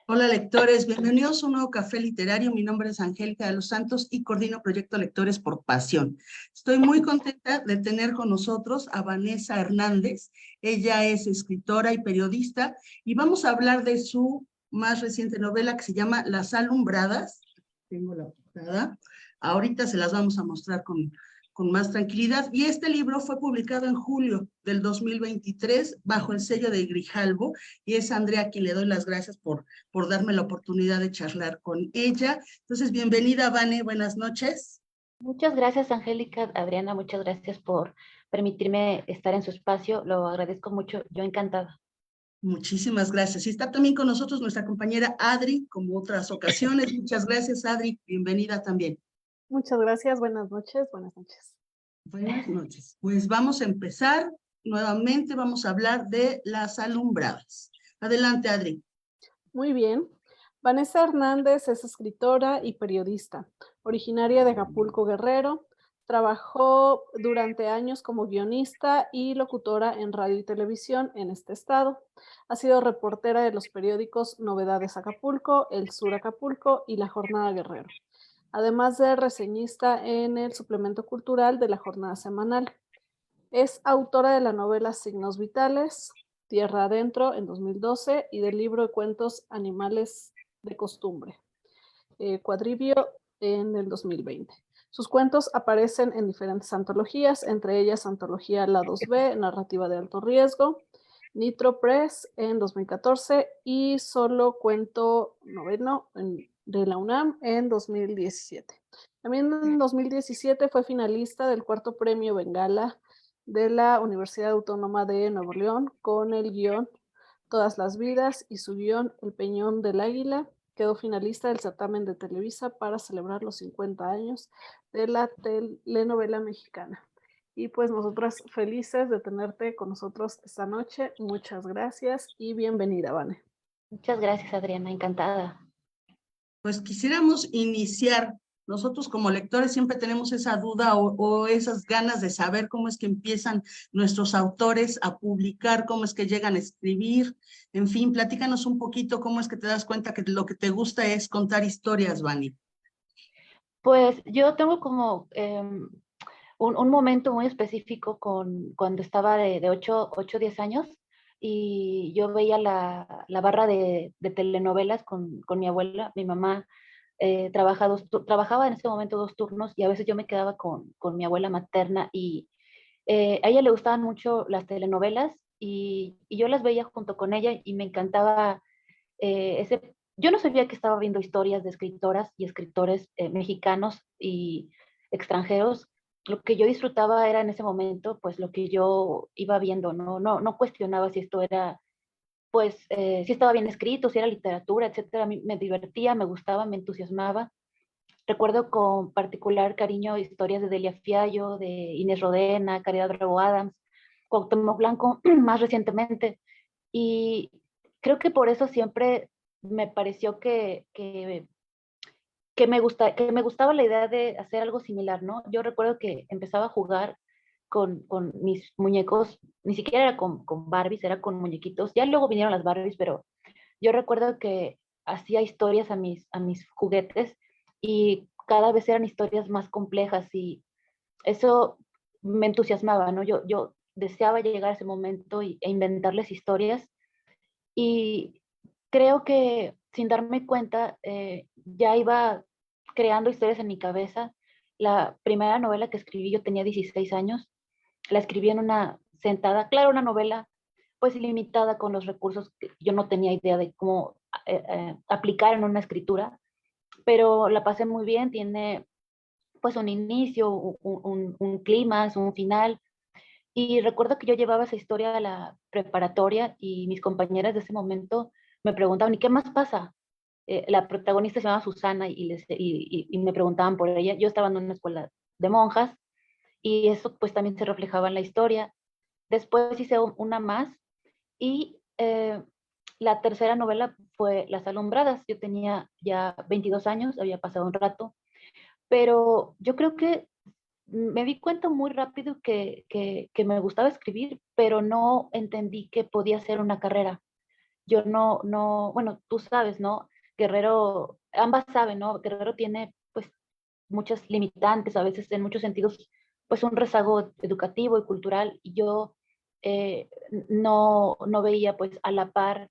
Hola lectores, bienvenidos a un nuevo café literario. Mi nombre es Angélica de los Santos y coordino Proyecto Lectores por Pasión. Estoy muy contenta de tener con nosotros a Vanessa Hernández. Ella es escritora y periodista y vamos a hablar de su más reciente novela que se llama Las Alumbradas. Tengo la portada. Ahorita se las vamos a mostrar con más tranquilidad. Y este libro fue publicado en julio del 2023 bajo el sello de Grijalbo y es Andrea a quien le doy las gracias por darme la oportunidad de charlar con ella. Entonces, bienvenida, Vane, buenas noches. Muchas gracias, Angélica, Adriana, muchas gracias por permitirme estar en su espacio. Lo agradezco mucho, yo encantada. Muchísimas gracias. Y está también con nosotros nuestra compañera Adri, como otras ocasiones. Muchas gracias, Adri. Bienvenida también. Muchas gracias, buenas noches, buenas noches. Buenas noches. Pues vamos a empezar nuevamente, vamos a hablar de Las Alumbradas. Adelante, Adri. Muy bien. Vanessa Hernández es escritora y periodista, originaria de Acapulco, Guerrero. Trabajó durante años como guionista y locutora en radio y televisión en este estado. Ha sido reportera de los periódicos Novedades Acapulco, El Sur Acapulco y La Jornada Guerrero, además de reseñista en el suplemento cultural de La Jornada Semanal. Es autora de la novela Signos Vitales, Tierra Adentro en 2012 y del libro de cuentos Animales de Costumbre, Cuadribio en el 2020. Sus cuentos aparecen en diferentes antologías, entre ellas Antología Lados B, Narrativa de Alto Riesgo, Nitro Press en 2014 y Solo Cuento Noveno de la UNAM en 2017. También en 2017 fue finalista del cuarto premio Bengala de la Universidad Autónoma de Nuevo León con el guión Todas las vidas y su guión El Peñón del Águila. Quedó finalista del certamen de Televisa para celebrar los 50 años de la telenovela mexicana. Y pues nosotras felices de tenerte con nosotros esta noche. Muchas gracias y bienvenida, Vane. Muchas gracias, Adriana, encantada. Pues quisiéramos iniciar. Nosotros como lectores siempre tenemos esa duda o esas ganas de saber cómo es que empiezan nuestros autores a publicar, cómo es que llegan a escribir. En fin, platícanos un poquito cómo es que te das cuenta que lo que te gusta es contar historias, Vani. Pues yo tengo como un momento muy específico cuando estaba de 8 o 10 años y yo veía la barra de telenovelas con mi abuela. Mi mamá trabajaba en ese momento 2 turnos y a veces yo me quedaba con mi abuela materna y a ella le gustaban mucho las telenovelas y yo las veía junto con ella y me encantaba yo no sabía que estaba viendo historias de escritoras y escritores mexicanos y extranjeros. Lo que yo disfrutaba era en ese momento, pues lo que yo iba viendo, no cuestionaba si esto era, pues, si estaba bien escrito, si era literatura, etcétera. A mí me divertía, me gustaba, me entusiasmaba. Recuerdo con particular cariño historias de Delia Fiallo, de Inés Rodena, Caridad Bravo Adams, Cuauhtémoc Blanco, más recientemente. Y creo que por eso siempre me pareció que me gustaba la idea de hacer algo similar, ¿no? Yo recuerdo que empezaba a jugar con mis muñecos, ni siquiera era con Barbies, era con muñequitos. Ya luego vinieron las Barbies, pero yo recuerdo que hacía historias a mis juguetes y cada vez eran historias más complejas y eso me entusiasmaba, ¿no? Yo deseaba llegar a ese momento e inventarles historias y creo que sin darme cuenta ya iba creando historias en mi cabeza. La primera novela que escribí yo tenía 16 años, la escribí en una sentada, claro, una novela pues limitada con los recursos que yo no tenía idea de cómo aplicar en una escritura, pero la pasé muy bien, tiene pues un inicio, un clímax, un final. Y recuerdo que yo llevaba esa historia a la preparatoria y mis compañeras de ese momento me preguntaban, ¿y qué más pasa? La protagonista se llama Susana y me preguntaban por ella. Yo estaba en una escuela de monjas y eso pues también se reflejaba en la historia. Después hice una más y la tercera novela fue Las Alumbradas. Yo tenía ya 22 años, había pasado un rato, pero yo creo que me di cuenta muy rápido que me gustaba escribir, pero no entendí que podía ser una carrera. yo bueno, tú sabes, ¿no? Guerrero, ambas saben, ¿no? Guerrero tiene pues muchas limitantes, a veces en muchos sentidos, pues un rezago educativo y cultural, y yo no veía pues a la par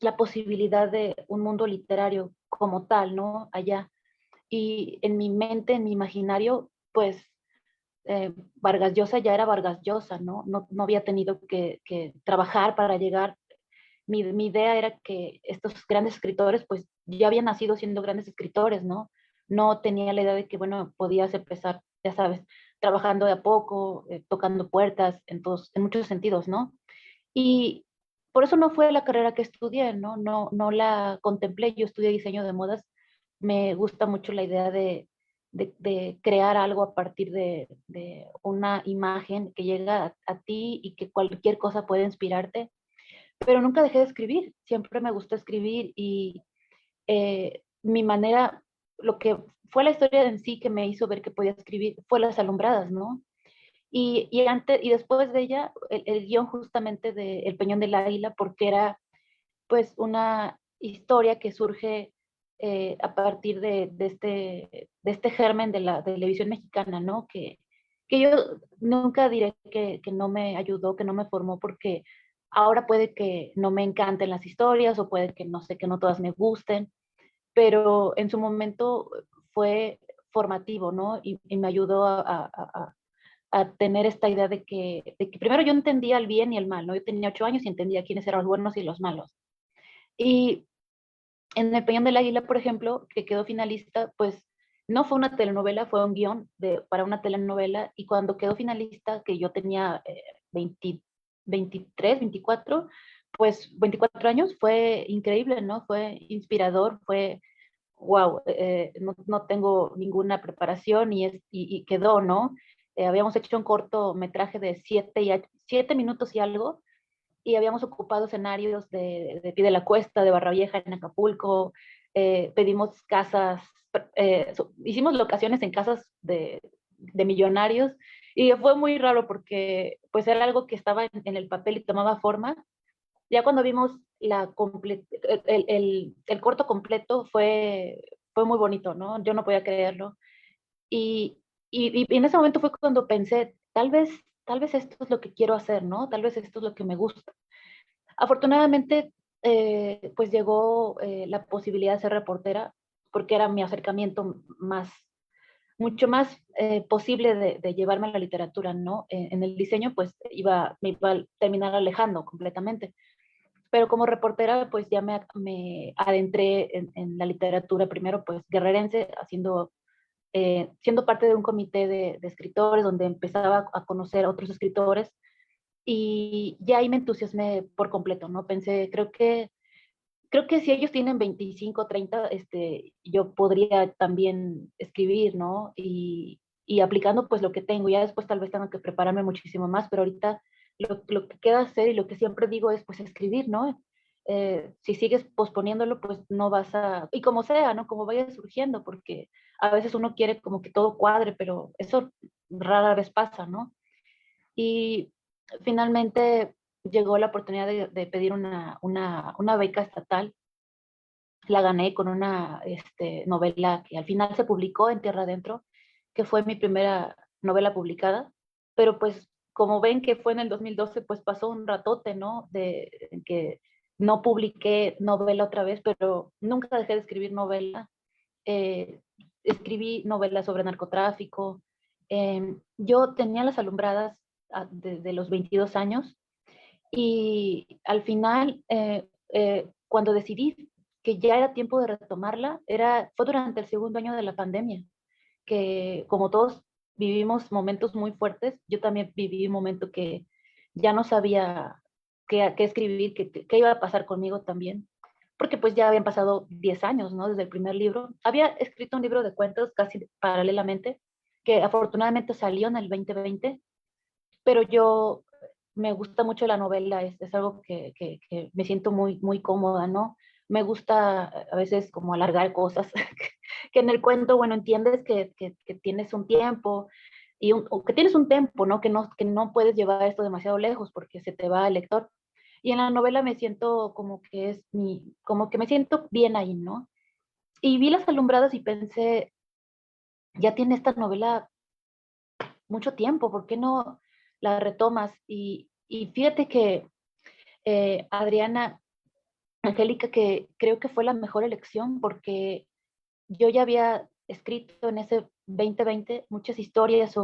la posibilidad de un mundo literario como tal, ¿no? Allá. Y en mi mente, en mi imaginario, pues Vargas Llosa ya era Vargas Llosa, ¿no? No había tenido que trabajar para llegar. Mi idea era que estos grandes escritores, pues ya habían nacido siendo grandes escritores, ¿no? No tenía la idea de que, bueno, podías empezar, ya sabes, trabajando de a poco, tocando puertas, en muchos sentidos, ¿no? Y por eso no fue la carrera que estudié, ¿no? No la contemplé. Yo estudié diseño de modas. Me gusta mucho la idea de crear algo a partir de una imagen que llega a ti y que cualquier cosa puede inspirarte. Pero nunca dejé de escribir. Siempre me gustó escribir y mi manera, lo que fue la historia en sí que me hizo ver que podía escribir fue Las Alumbradas, ¿no? Y después de ella, el guión justamente de El Peñón del Águila, porque era pues una historia que surge a partir de este germen de la televisión mexicana, ¿no? Que yo nunca diré que no me ayudó, que no me formó, porque ahora puede que no me encanten las historias o puede que no sé, que no todas me gusten, pero en su momento fue formativo, ¿no? Y me ayudó a tener esta idea de que primero yo entendía el bien y el mal, ¿no? Yo tenía 8 años y entendía quiénes eran los buenos y los malos. Y en El Peñón del Águila, por ejemplo, que quedó finalista, pues no fue una telenovela, fue un guión para una telenovela, y cuando quedó finalista, que yo tenía 20, 23, 24, pues 24 años, fue increíble, ¿no? Fue inspirador, fue wow, no tengo ninguna preparación y quedó, ¿no? Habíamos hecho un cortometraje de 7 minutos y algo, y habíamos ocupado escenarios de Pie de la Cuesta, de Barra Vieja en Acapulco, pedimos casas, hicimos locaciones en casas de millonarios, y fue muy raro porque pues era algo que estaba en el papel y tomaba forma. Ya cuando vimos el corto completo fue muy bonito, ¿no? Yo no podía creerlo. Y, y en ese momento fue cuando pensé, tal vez esto es lo que quiero hacer, ¿no? Tal vez esto es lo que me gusta. Afortunadamente, pues llegó la posibilidad de ser reportera, porque era mi acercamiento mucho más posible de llevarme a la literatura, ¿no? En el diseño, pues me iba a terminar alejando completamente. Pero como reportera, pues ya me adentré en la literatura, primero pues guerrerense, siendo parte de un comité de escritores, donde empezaba a conocer a otros escritores, y ya ahí me entusiasmé por completo, ¿no? Pensé, creo que si ellos tienen 25, 30, yo podría también escribir, ¿no? Y aplicando pues lo que tengo, ya después tal vez tenga que prepararme muchísimo más, pero ahorita lo que queda hacer y lo que siempre digo es pues escribir, ¿no? Si sigues posponiéndolo, pues no vas y como sea, ¿no? Como vaya surgiendo, porque a veces uno quiere como que todo cuadre, pero eso rara vez pasa, ¿no? Y finalmente llegó la oportunidad de pedir una beca estatal. La gané con una novela que al final se publicó en Tierra Adentro, que fue mi primera novela publicada, pero pues como ven que fue en el 2012, pues pasó un ratote, ¿no? En que no publiqué novela otra vez, pero nunca dejé de escribir novela. Eh, Escribí novelas sobre narcotráfico. Yo tenía Las Alumbradas desde los 22 años, y al final, cuando decidí que ya era tiempo de retomarla, fue durante el segundo año de la pandemia, que como todos vivimos momentos muy fuertes, yo también viví un momento que ya no sabía qué escribir, qué iba a pasar conmigo también, porque pues ya habían pasado 10 años, ¿no? Desde el primer libro. Había escrito un libro de cuentos casi paralelamente, que afortunadamente salió en el 2020, pero yo me gusta mucho la novela, es algo que me siento muy, muy cómoda, ¿no? Me gusta a veces como alargar cosas, que en el cuento, bueno, entiendes que tienes un tiempo, o que tienes un tempo, ¿no? Que no puedes llevar esto demasiado lejos porque se te va el lector. y en la novela me siento como que me siento bien ahí, ¿no? Y vi Las Alumbradas y pensé, ya tiene esta novela mucho tiempo, ¿por qué no la retomas? Y fíjate que Adriana, Angélica, que creo que fue la mejor elección porque yo ya había escrito en ese 2020 muchas historias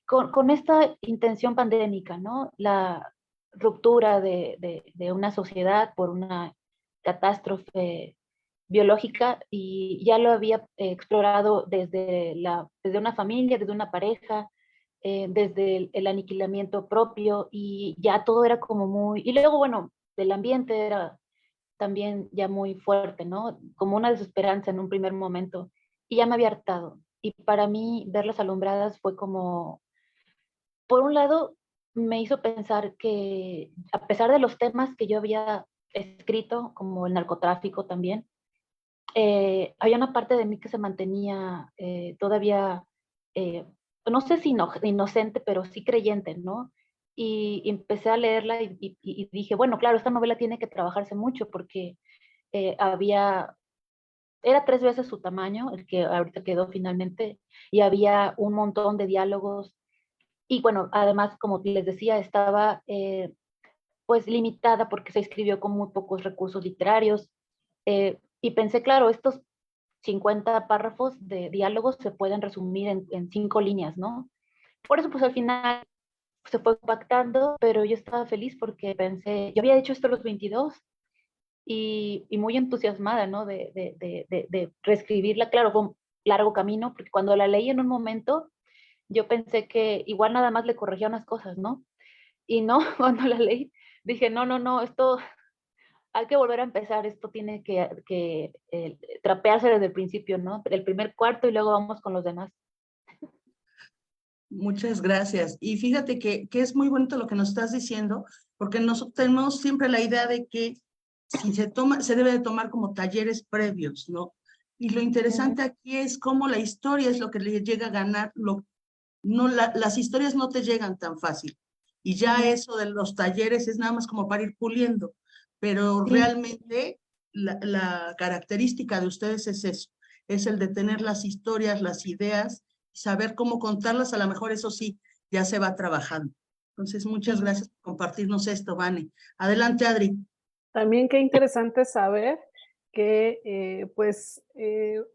con esta intención pandémica, ¿no? La ruptura de una sociedad por una catástrofe biológica y ya lo había explorado desde una familia, desde una pareja, desde el aniquilamiento propio y ya todo era como muy, y luego bueno, el ambiente era también ya muy fuerte, ¿no? Como una desesperanza en un primer momento y ya me había hartado. Y para mí ver Las Alumbradas fue como, por un lado, me hizo pensar que a pesar de los temas que yo había escrito, como el narcotráfico también, había una parte de mí que se mantenía todavía, eh, no sé si inocente, pero sí creyente, ¿no? Y empecé a leerla y dije, bueno, claro, esta novela tiene que trabajarse mucho porque era 3 veces su tamaño, el que ahorita quedó finalmente, y había un montón de diálogos. Y bueno, además, como les decía, estaba pues limitada porque se escribió con muy pocos recursos literarios. Y pensé, claro, estos 50 párrafos de diálogos se pueden resumir en 5 líneas, ¿no? Por eso, pues al final se fue impactando, pero yo estaba feliz porque pensé, yo había hecho esto a los 22 y muy entusiasmada, ¿no? De reescribirla. Claro, fue un largo camino, porque cuando la leí en un momento, yo pensé que igual nada más le corregía unas cosas, ¿no? Y no, cuando la leí, dije, no, no, no, esto hay que volver a empezar, esto tiene que trapearse desde el principio, ¿no? El primer cuarto y luego vamos con los demás. Muchas gracias. Y fíjate que es muy bonito lo que nos estás diciendo, porque nosotros tenemos siempre la idea de que si se toma, se debe de tomar como talleres previos, ¿no? Y lo interesante aquí es cómo la historia es lo que le llega a ganar, no, las historias no te llegan tan fácil. Y ya eso de los talleres es nada más como para ir puliendo, pero Sí, realmente la característica de ustedes es eso, es el de tener las historias, las ideas, saber cómo contarlas, a lo mejor eso sí, ya se va trabajando. Entonces, muchas sí. gracias por compartirnos esto, Vane. Adelante, Adri. También qué interesante saber que pues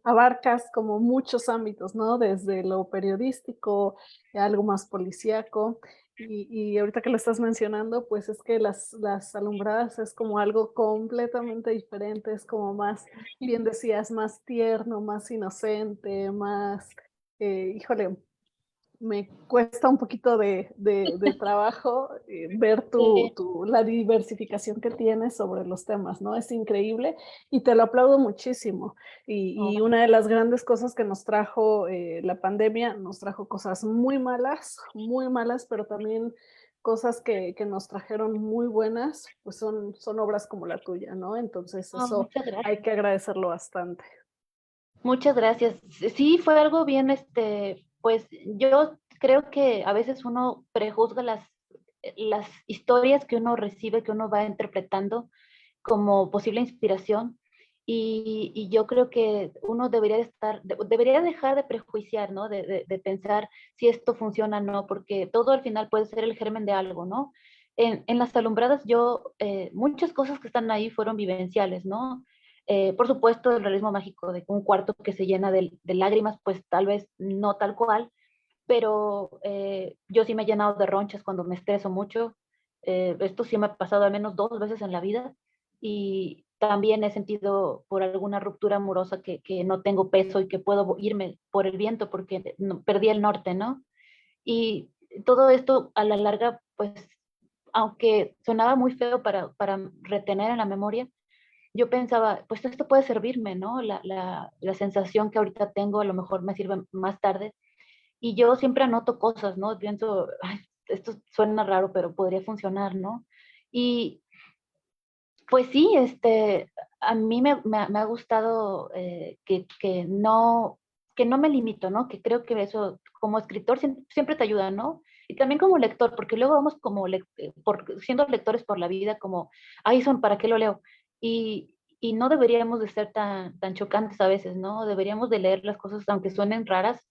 abarcas como muchos ámbitos, ¿no? Desde lo periodístico, algo más policíaco. Y ahorita que lo estás mencionando, pues es que las alumbradas es como algo completamente diferente, es como más, bien decías, más tierno, más inocente, más, híjole, me cuesta un poquito de trabajo ver Sí. la diversificación que tienes sobre los temas, ¿no? Es increíble y te lo aplaudo muchísimo. Y una de las grandes cosas que nos trajo la pandemia, nos trajo cosas muy malas, pero también cosas que nos trajeron muy buenas, pues son obras como la tuya, ¿no? Entonces Oh, eso muchas gracias. hay que agradecerlo bastante. Muchas gracias. Sí, fue algo bien, pues yo creo que a veces uno prejuzga las historias que uno recibe, que uno va interpretando como posible inspiración. Y yo creo que uno debería dejar de prejuiciar, ¿no? De pensar si esto funciona o no, porque todo al final puede ser el germen de algo, ¿no? En Las Alumbradas muchas cosas que están ahí fueron vivenciales, ¿no? Por supuesto, el realismo mágico de un cuarto que se llena de lágrimas, pues tal vez no tal cual, pero yo sí me he llenado de ronchas cuando me estreso mucho. Esto sí me ha pasado al menos 2 veces en la vida y también he sentido por alguna ruptura amorosa que no tengo peso y que puedo irme por el viento porque perdí el norte, ¿no? Y todo esto a la larga, pues, aunque sonaba muy feo para retener en la memoria, yo pensaba, pues esto puede servirme, ¿no? La sensación que ahorita tengo a lo mejor me sirve más tarde. Y yo siempre anoto cosas, ¿no? Pienso, "Ay, esto suena raro, pero podría funcionar, ¿no?" Y pues sí, a mí me ha gustado que no me limito, ¿no? Que creo que eso como escritor siempre te ayuda, ¿no? Y también como lector, porque luego vamos como siendo lectores por la vida, como, ay, son, ¿para qué lo leo? Y no deberíamos de ser tan chocantes a veces, ¿no? Deberíamos de leer las cosas, aunque suenen raras.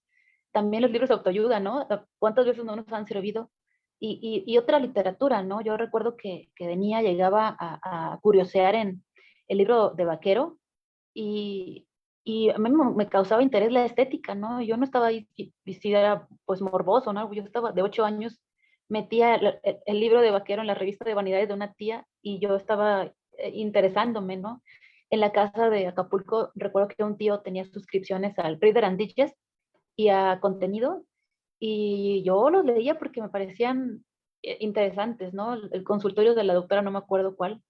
También los libros de autoayuda, ¿no? ¿Cuántas veces no nos han servido? Y otra literatura, ¿no? Yo recuerdo que de niña llegaba a curiosear en el libro de vaquero y, y a mí me causaba interés la estética, ¿no? Yo no estaba ahí, y si era pues morboso, ¿no? Yo estaba de 8 años, metía el libro de vaquero en la revista de vanidades de una tía y yo estaba interesándome, ¿no? En la casa de Acapulco, recuerdo que un tío tenía suscripciones al Reader and Digest y a contenido, y yo los leía porque me parecían interesantes, ¿no? El consultorio de la doctora, no me acuerdo cuál,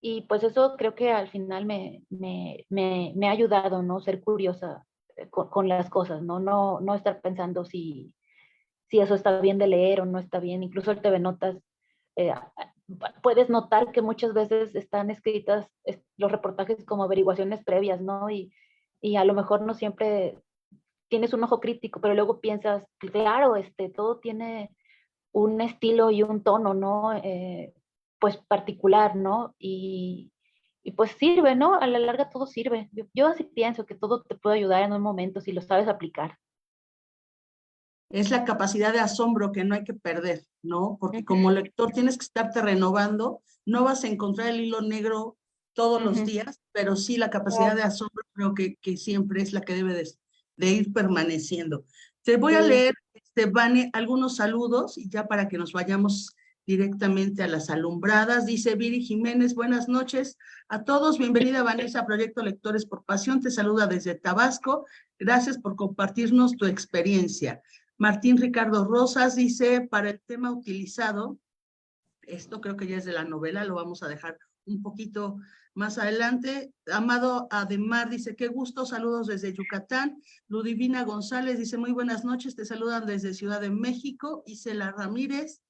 y pues eso creo que al final me ha ayudado, ¿no? Ser curiosa con las cosas, ¿no? No estar pensando si eso está bien de leer o no está bien. Incluso el TV Notas, eh, puedes notar que muchas veces están escritas los reportajes como averiguaciones previas, ¿no? Y a lo mejor no siempre tienes un ojo crítico, pero luego piensas, claro, todo tiene un estilo y un tono, ¿no? Pues particular, ¿no? Y pues sirve, ¿no? A la larga todo sirve. Yo así pienso que todo te puede ayudar en un momento si lo sabes aplicar. Es la capacidad de asombro que no hay que perder, ¿no? Porque como Ujú, lector tienes que estarte renovando, no vas a encontrar el hilo negro todos los ujú. días, pero sí la capacidad Claro. de asombro creo que siempre es la que debe de ir permaneciendo. Te voy a Sí. leer, Vane, algunos saludos y ya para que nos vayamos directamente a las alumbradas. Dice Viri Jiménez, buenas noches a todos. Bienvenida, Vanessa, a Proyecto Lectores por Pasión. Te saluda desde Tabasco. Gracias por compartirnos tu experiencia. Martín Ricardo Rosas dice, para el tema utilizado, esto creo que ya es de la novela, lo vamos a dejar un poquito más adelante. Amado Ademar dice, qué gusto, saludos desde Yucatán. Ludivina González dice, muy buenas noches, te saludan desde Ciudad de México. Isela Ramírez,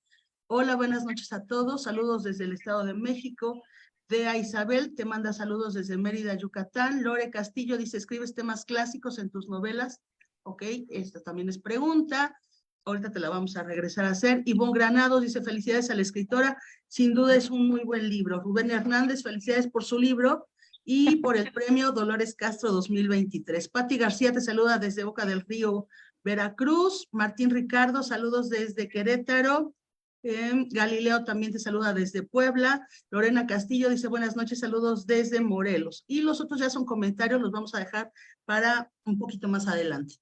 hola, buenas noches a todos, saludos desde el Estado de México. Dea Isabel te manda saludos desde Mérida, Yucatán. Lore Castillo dice, ¿escribes temas clásicos en tus novelas? Ok, esta también es pregunta. Ahorita te la vamos a regresar a hacer. Ivonne Granados dice, felicidades a la escritora. Sin duda es un muy buen libro. Rubén Hernández, felicidades por su libro y por el premio Dolores Castro 2023. Patti García te saluda desde Boca del Río, Veracruz. Martín Ricardo, saludos desde Querétaro. Galileo también te saluda desde Puebla. Lorena Castillo dice buenas noches, saludos desde Morelos. Y los otros ya son comentarios, los vamos a dejar para un poquito más adelante.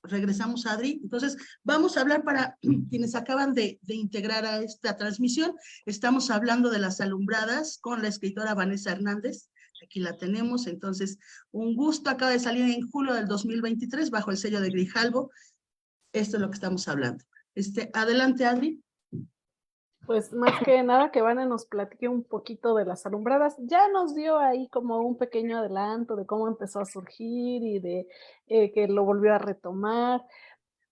Regresamos, Adri. Entonces, vamos a hablar para quienes acaban de integrar a esta transmisión. Estamos hablando de las alumbradas con la escritora Vanessa Hernández. Aquí la tenemos. Entonces, un gusto. Acaba de salir en julio del 2023 bajo el sello de Grijalbo. Esto es lo que estamos hablando. Adelante, Adri. Pues más que nada que Vane nos platique un poquito de las alumbradas. Ya nos dio ahí como un pequeño adelanto de cómo empezó a surgir y de que lo volvió a retomar.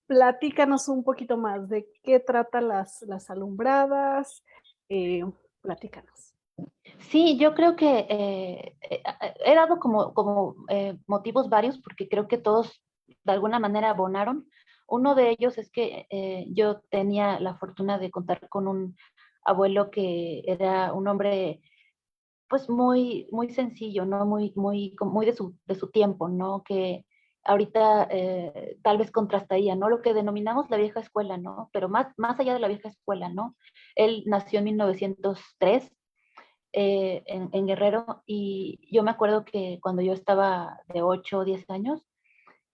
Platícanos un poquito más de qué trata las alumbradas. Eh, Platícanos. Sí, yo creo que he dado como motivos varios porque creo que todos de alguna manera abonaron. Uno de ellos es que yo tenía la fortuna de contar con un abuelo que era un hombre pues muy sencillo, ¿no? Muy de su tiempo, ¿no? Que ahorita tal vez contrastaría, ¿no? Lo que denominamos la vieja escuela, ¿no? Pero más allá de la vieja escuela, ¿no? Él nació en 1903 en Guerrero, y yo me acuerdo que cuando yo estaba de 8 o 10 años,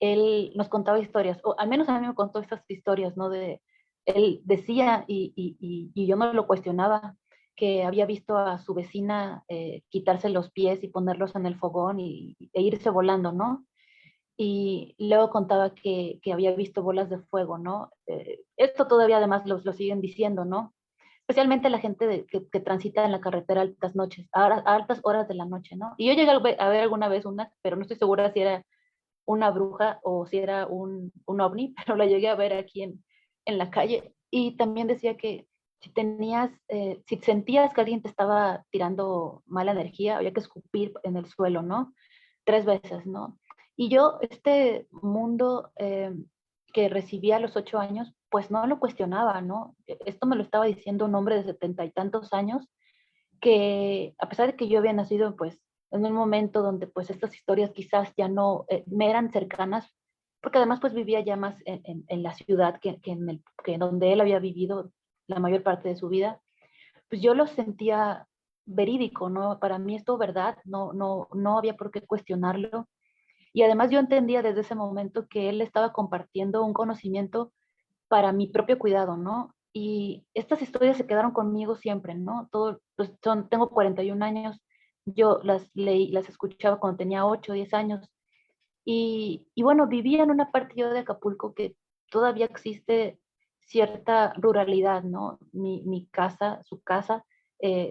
él nos contaba historias, o al menos a mí me contó esas historias, ¿no? Él decía, y yo no lo cuestionaba, que había visto a su vecina quitarse los pies y ponerlos en el fogón e irse volando, ¿no? Y luego contaba que había visto bolas de fuego, ¿no? Esto todavía además lo siguen diciendo, ¿no? Especialmente la gente que transita en la carretera a altas noches, a altas horas de la noche, ¿no? Y yo llegué a ver alguna vez una, pero no estoy segura si era una bruja o si era un ovni, pero la llegué a ver aquí en la calle. Y también decía que si sentías que alguien te estaba tirando mala energía, había que escupir en el suelo, ¿no? 3 veces, ¿no? Y yo, este mundo que recibí a los 8 años, pues no lo cuestionaba, ¿no? Esto me lo estaba diciendo un hombre de 70 y tantos años, que a pesar de que yo había nacido pues en un momento donde pues estas historias quizás ya no me eran cercanas, porque además pues vivía ya más en la ciudad que donde él había vivido la mayor parte de su vida, pues yo lo sentía verídico, ¿no? Para mí esto verdad, no había por qué cuestionarlo. Y además yo entendía desde ese momento que él estaba compartiendo un conocimiento para mi propio cuidado, ¿no? Y estas historias se quedaron conmigo siempre, ¿no? Todo, pues tengo 41 años, yo las leí, las escuchaba cuando tenía 8, 10 años. Y bueno, vivía en una parte yo de Acapulco que todavía existe cierta ruralidad, ¿no? Mi casa, su casa,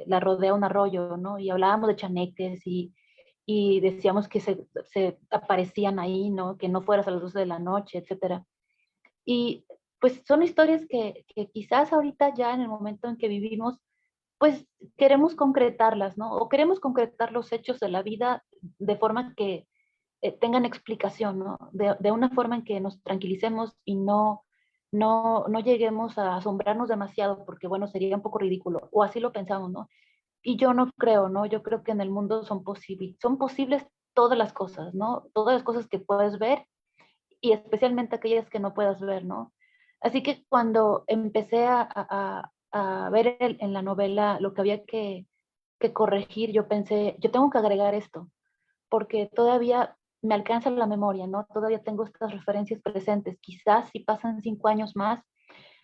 la rodea un arroyo, ¿no? Y hablábamos de chaneques y decíamos que se aparecían ahí, ¿no? Que no fueras a las 12 de la noche, etcétera. Y pues son historias que quizás ahorita ya en el momento en que vivimos, pues queremos concretarlas, ¿no? O queremos concretar los hechos de la vida de forma que tengan explicación, ¿no? De una forma en que nos tranquilicemos y no lleguemos a asombrarnos demasiado, porque bueno, sería un poco ridículo, o así lo pensamos, ¿no? Y yo no creo, ¿no? Yo creo que en el mundo son posibles todas las cosas, ¿no? Todas las cosas que puedes ver y especialmente aquellas que no puedas ver, ¿no? Así que cuando empecé a ver en la novela lo que había que corregir, yo pensé, yo tengo que agregar esto, porque todavía me alcanza la memoria, ¿no? Todavía tengo estas referencias presentes. Quizás si pasan 5 años más,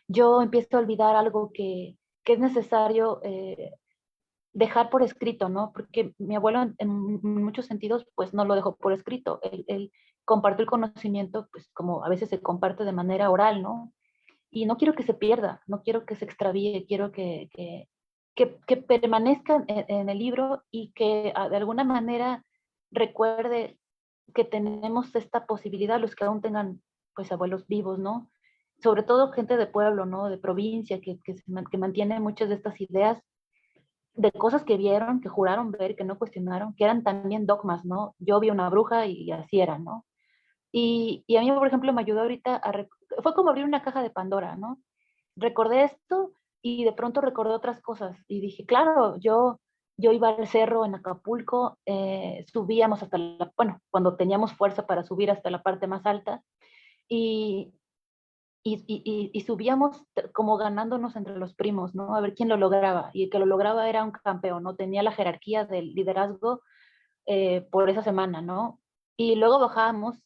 yo empiezo a olvidar algo que es necesario dejar por escrito, ¿no? Porque mi abuelo en muchos sentidos, pues no lo dejó por escrito. Él compartió el conocimiento, pues como a veces se comparte de manera oral, ¿no? Y no quiero que se pierda, no quiero que se extravíe, quiero que permanezca en el libro y que de alguna manera recuerde que tenemos esta posibilidad, los que aún tengan pues abuelos vivos, ¿no? Sobre todo gente de pueblo, ¿no? De provincia, que mantiene muchas de estas ideas de cosas que vieron, que juraron ver, que no cuestionaron, que eran también dogmas, ¿no? Yo vi una bruja y así era, ¿no? Y a mí, por ejemplo, me ayudó ahorita fue como abrir una caja de Pandora, ¿no? Recordé esto y de pronto recordé otras cosas y dije, claro, yo iba al cerro en Acapulco, subíamos hasta bueno, cuando teníamos fuerza para subir hasta la parte más alta y, y subíamos como ganándonos entre los primos, ¿no? A ver quién lo lograba. Y el que lo lograba era un campeón, ¿no? Tenía la jerarquía del liderazgo por esa semana, ¿no? Y luego bajábamos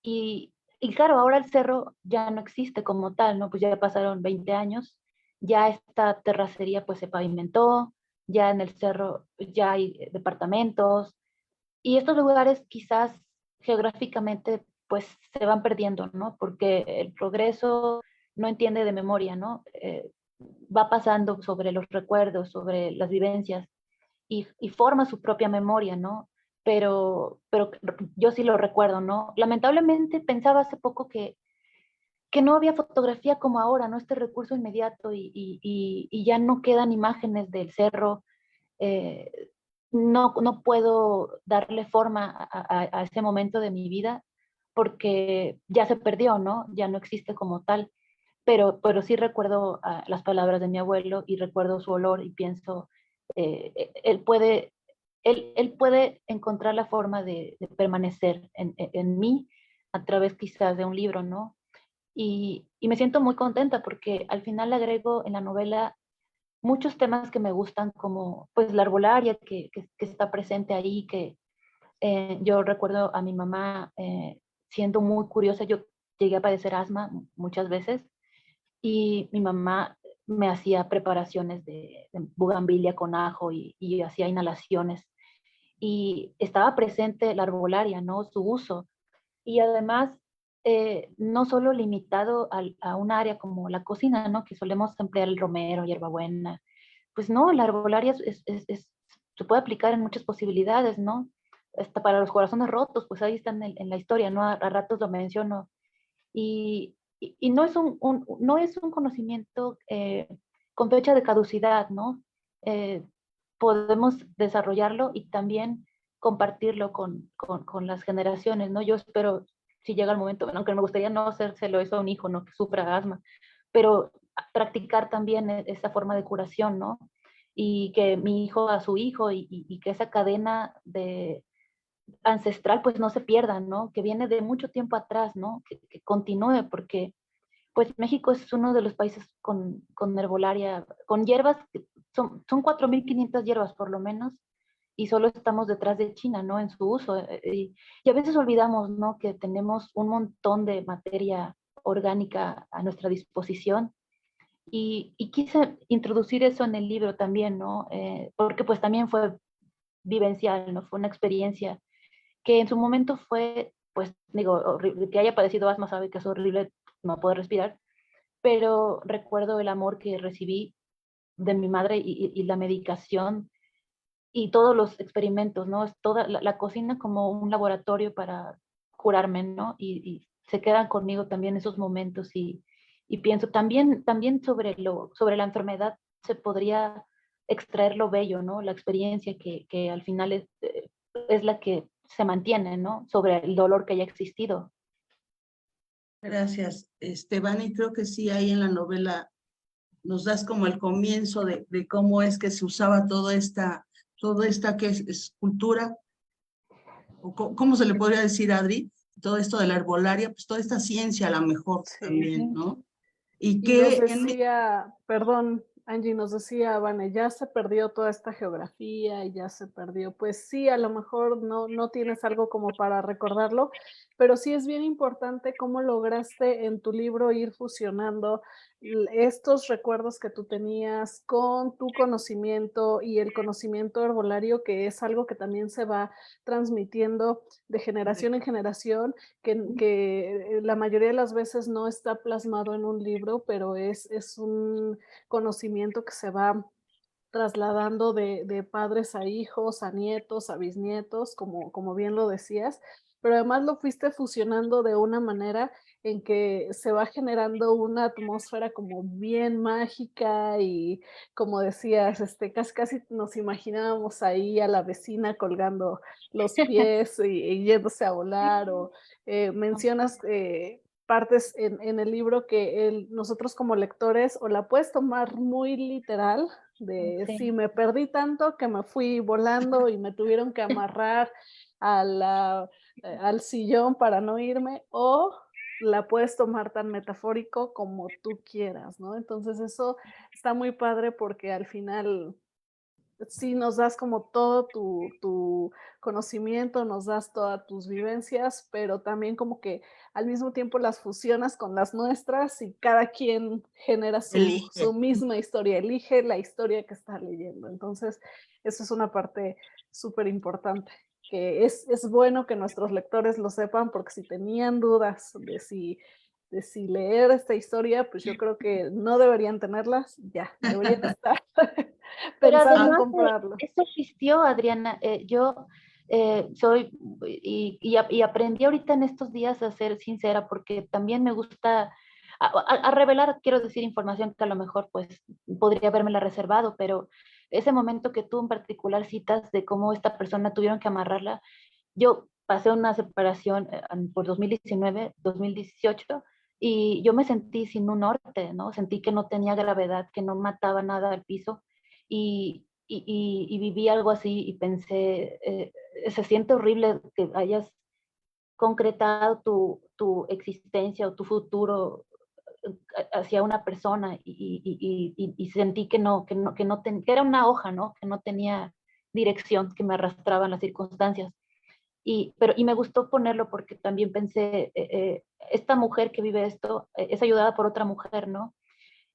y claro, ahora el cerro ya no existe como tal, ¿no? Pues ya pasaron 20 años, ya esta terracería pues se pavimentó, ya en el cerro ya hay departamentos y estos lugares quizás geográficamente pues se van perdiendo, ¿no? Porque el progreso no entiende de memoria, ¿no? Va pasando sobre los recuerdos, sobre las vivencias y forma su propia memoria, ¿no? Pero yo sí lo recuerdo, ¿no? Lamentablemente pensaba hace poco que no había fotografía como ahora, ¿no? Este recurso inmediato y ya no quedan imágenes del cerro. eh, no puedo darle forma a ese momento de mi vida porque ya se perdió, ¿no? Ya no existe como tal. Pero sí recuerdo las palabras de mi abuelo y recuerdo su olor y pienso, él puede, él puede encontrar la forma de permanecer en mí a través quizás de un libro, ¿no? Y me siento muy contenta porque al final agrego en la novela muchos temas que me gustan, como pues la arbolaria que está presente ahí, que yo recuerdo a mi mamá siendo muy curiosa, yo llegué a padecer asma muchas veces y mi mamá me hacía preparaciones de bugambilia con ajo y hacía inhalaciones y estaba presente la arbolaria, ¿no? Su uso. Y además, no solo limitado a un área como la cocina, ¿no? Que solemos emplear el romero, hierbabuena. Pues no, la arbolaria se puede aplicar en muchas posibilidades, ¿no? Hasta para los corazones rotos, pues ahí están en la historia, ¿no? A ratos lo menciono. Y no es no es un conocimiento con fecha de caducidad, ¿no? Eh, podemos desarrollarlo y también compartirlo con las generaciones, ¿no? Yo espero, si llega el momento, bueno, aunque me gustaría no hacérselo eso a un hijo, ¿no? Que sufra asma, pero practicar también esa forma de curación, ¿no? Y que mi hijo a su hijo y que esa cadena de ancestral pues no se pierda, ¿no? Que viene de mucho tiempo atrás, ¿no? Que continúe, porque pues México es uno de los países con herbolaria, con hierbas, son 4.500 hierbas por lo menos, y solo estamos detrás de China, ¿no? En su uso. Y a veces olvidamos, ¿no? Que tenemos un montón de materia orgánica a nuestra disposición. Y quise introducir eso en el libro también, ¿no? Porque pues también fue vivencial, ¿no? Fue una experiencia que en su momento fue, pues digo, horrible, que haya padecido asma, sabe que es horrible no poder respirar, pero recuerdo el amor que recibí de mi madre y la medicación y todos los experimentos, ¿no? Es toda la cocina como un laboratorio para curarme, ¿no? Y se quedan conmigo también esos momentos y pienso también sobre la enfermedad se podría extraer lo bello, ¿no? La experiencia que al final es la que se mantiene, ¿no? Sobre el dolor que haya existido. Gracias, Esteban, y creo que sí, ahí en la novela nos das como el comienzo de cómo es que se usaba toda esta que es cultura, o cómo se le podría decir, Adri, todo esto de la herbolaria, pues toda esta ciencia a lo mejor Sí. también, ¿no? Y Y nos que decía, perdón, Angie, nos decía, Vane, ya se perdió toda esta geografía y ya se perdió. Pues sí, a lo mejor no tienes algo como para recordarlo, pero sí es bien importante cómo lograste en tu libro ir fusionando estos recuerdos que tú tenías con tu conocimiento y el conocimiento herbolario, que es algo que también se va transmitiendo de generación en generación que la mayoría de las veces no está plasmado en un libro, pero es un conocimiento que se va trasladando de padres a hijos, a nietos, a bisnietos, como bien lo decías, pero además lo fuiste fusionando de una manera en que se va generando una atmósfera como bien mágica y como decías, casi casi nos imaginábamos ahí a la vecina colgando los pies y yéndose a volar o mencionas partes en el libro que nosotros como lectores o la puedes tomar muy literal de si Sí. me perdí tanto que me fui volando y me tuvieron que amarrar a al sillón para no irme, o la puedes tomar tan metafórico como tú quieras, ¿no? Entonces eso está muy padre porque al final sí nos das como todo tu conocimiento, nos das todas tus vivencias, pero también como que al mismo tiempo las fusionas con las nuestras y cada quien genera su elige. misma historia, elige la historia que está leyendo. Entonces, eso es una parte súper importante, que es bueno que nuestros lectores lo sepan, porque si tenían dudas de si leer esta historia, pues yo creo que no deberían tenerlas, ya, deberían estar Pero pensando en además comprarlo. eso existió, Adriana. Yo soy y aprendí ahorita en estos días a ser sincera porque también me gusta a revelar, quiero decir, información que a lo mejor pues podría habérmela reservado, pero ese momento que tú en particular citas de cómo esta persona tuvieron que amarrarla, yo pasé una separación por 2019, 2018 y yo me sentí sin un norte, ¿no? Sentí que no tenía gravedad, que no mataba nada al piso y viví algo así y pensé, se siente horrible que hayas concretado tu existencia o tu futuro hacia una persona y sentí que era una hoja, ¿no? Que no tenía dirección, que me arrastraban las circunstancias. Y me gustó ponerlo porque también pensé, esta mujer que vive esto es ayudada por otra mujer, ¿no?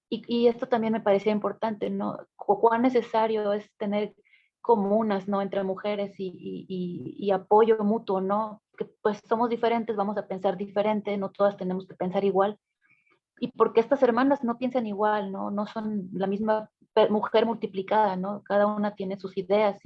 Y esto también me parecía importante, ¿no? Cuán necesario es tener comunas, ¿no? Entre mujeres y apoyo mutuo, ¿no? Que pues somos diferentes, vamos a pensar diferente, no todas tenemos que pensar igual. Y porque estas hermanas no piensan igual, ¿no? No son la misma mujer multiplicada, ¿no? Cada una tiene sus ideas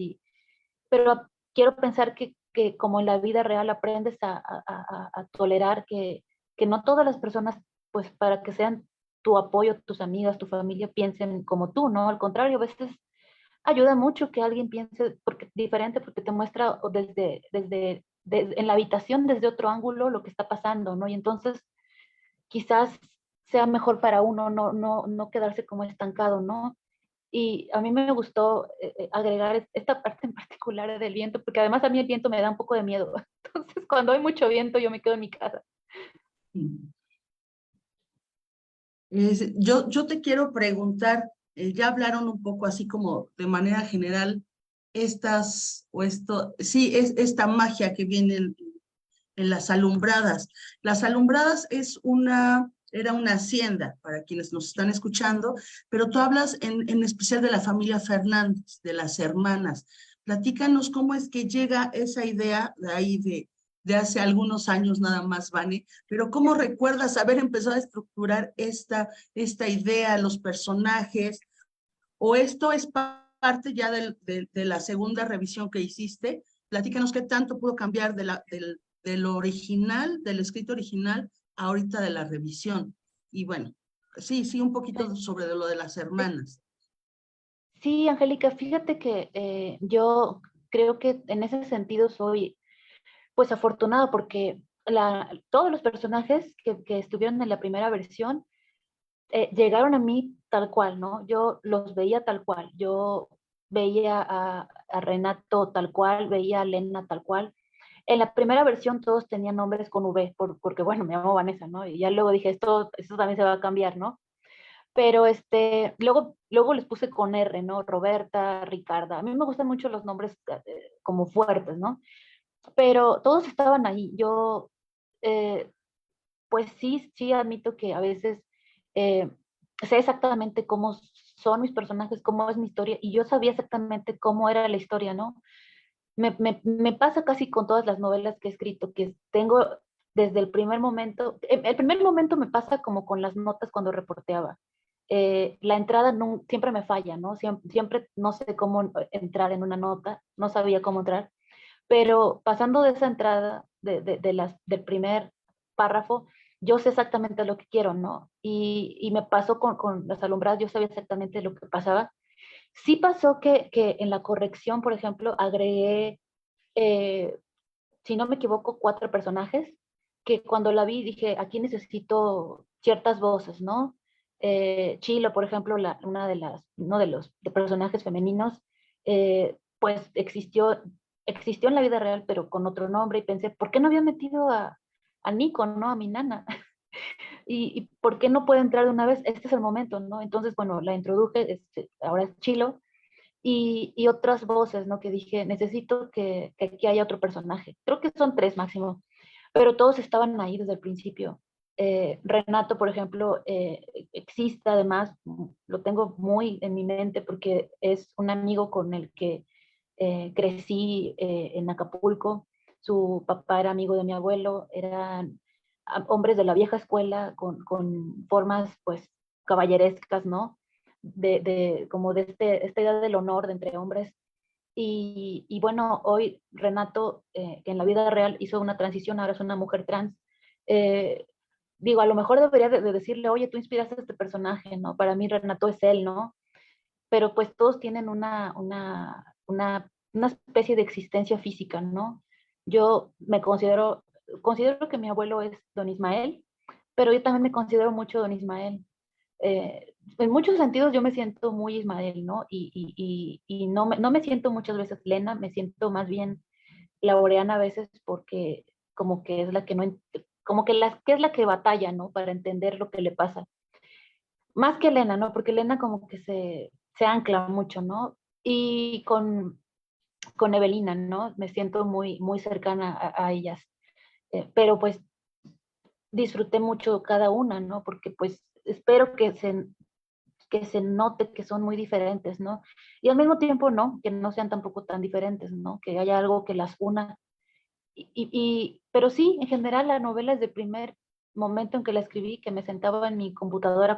pero quiero pensar que como en la vida real aprendes a tolerar que no todas las personas, pues para que sean tu apoyo, tus amigas, tu familia, piensen como tú, ¿no? Al contrario, a veces ayuda mucho que alguien piense diferente porque te muestra en la habitación desde otro ángulo lo que está pasando, ¿no? Y entonces quizás sea mejor para uno, no quedarse como estancado, ¿no? Y a mí me gustó agregar esta parte en particular del viento, porque además a mí el viento me da un poco de miedo. Entonces, cuando hay mucho viento, yo me quedo en mi casa. Yo te quiero preguntar, ya hablaron un poco así como de manera general sí, es esta magia que viene en las alumbradas. Las alumbradas era una hacienda para quienes nos están escuchando, pero tú hablas en especial de la familia Fernández, de las hermanas. Platícanos cómo es que llega esa idea de ahí de hace algunos años nada más, Vane, pero cómo recuerdas haber empezado a estructurar esta idea, los personajes, o esto es parte ya de la segunda revisión que hiciste. Platícanos qué tanto pudo cambiar del original, del escrito original, a ahorita de la revisión. Y bueno, sí, un poquito sobre lo de las hermanas. Sí, Angélica, fíjate que yo creo que en ese sentido soy pues afortunada porque todos los personajes que estuvieron en la primera versión llegaron a mí tal cual, ¿no? Yo los veía tal cual, yo veía a Renato tal cual, veía a Lena tal cual. En la primera versión todos tenían nombres con V, porque bueno, me llamo Vanessa, ¿no? Y ya luego dije, esto también se va a cambiar, ¿no? Pero luego les puse con R, ¿no? Roberta, Ricarda. A mí me gustan mucho los nombres como fuertes, ¿no? Pero todos estaban ahí. Yo, eh, pues sí admito que a veces eh, sé exactamente cómo son mis personajes, cómo es mi historia, y yo sabía exactamente cómo era la historia, ¿no? Me pasa casi con todas las novelas que he escrito, que tengo desde el primer momento me pasa como con las notas cuando reporteaba. La entrada siempre me falla, ¿no? Siempre no sé cómo entrar en una nota, no sabía cómo entrar, pero pasando de esa entrada, del primer párrafo, yo sé exactamente lo que quiero, ¿no? Y me pasó con las alumbradas, yo sabía exactamente lo que pasaba. Sí pasó que en la corrección, por ejemplo, agregué, eh, si no me equivoco, 4 personajes, que cuando la vi dije, aquí necesito ciertas voces, ¿no? Chilo, por ejemplo, uno de personajes femeninos, pues existió en la vida real, pero con otro nombre, y pensé, ¿por qué no había metido a Nico, ¿no? A mi nana. ¿Y por qué no puede entrar de una vez? Este es el momento, ¿no? Entonces, bueno, la introduje, ahora es Chilo, y otras voces, ¿no? Que dije, necesito que aquí haya otro personaje. Creo que son 3 máximo, pero todos estaban ahí desde el principio. Renato, por ejemplo, existe además, lo tengo muy en mi mente porque es un amigo con el que crecí en Acapulco. Su papá era amigo de mi abuelo, eran hombres de la vieja escuela con formas pues caballerescas, ¿no? Como de esta idea del honor de entre hombres. Y bueno, hoy Renato, que en la vida real hizo una transición, ahora es una mujer trans. eh, Digo, a lo mejor debería de decirle, oye, tú inspiraste a este personaje, ¿no? Para mí Renato es él, ¿no? Pero pues todos tienen una especie de existencia física, ¿no? Yo considero que mi abuelo es don Ismael, pero yo también me considero mucho don Ismael. En muchos sentidos yo me siento muy Ismael, ¿no? Y no me siento muchas veces Lena, me siento más bien Laureana a veces porque como que es la que no, como que es la que batalla, ¿no? Para entender lo que le pasa. Más que Elena, ¿no? Porque Elena como que se ancla mucho, ¿no? Y con Evelina, ¿no? Me siento muy cercana a ellas. Pero pues disfruté mucho cada una, ¿no? Porque pues espero que se note que son muy diferentes, ¿no? Y al mismo tiempo, no, que no sean tampoco tan diferentes, ¿no? Que haya algo que las una. Pero sí, en general la novela es del primer momento en que la escribí, que me sentaba en mi computadora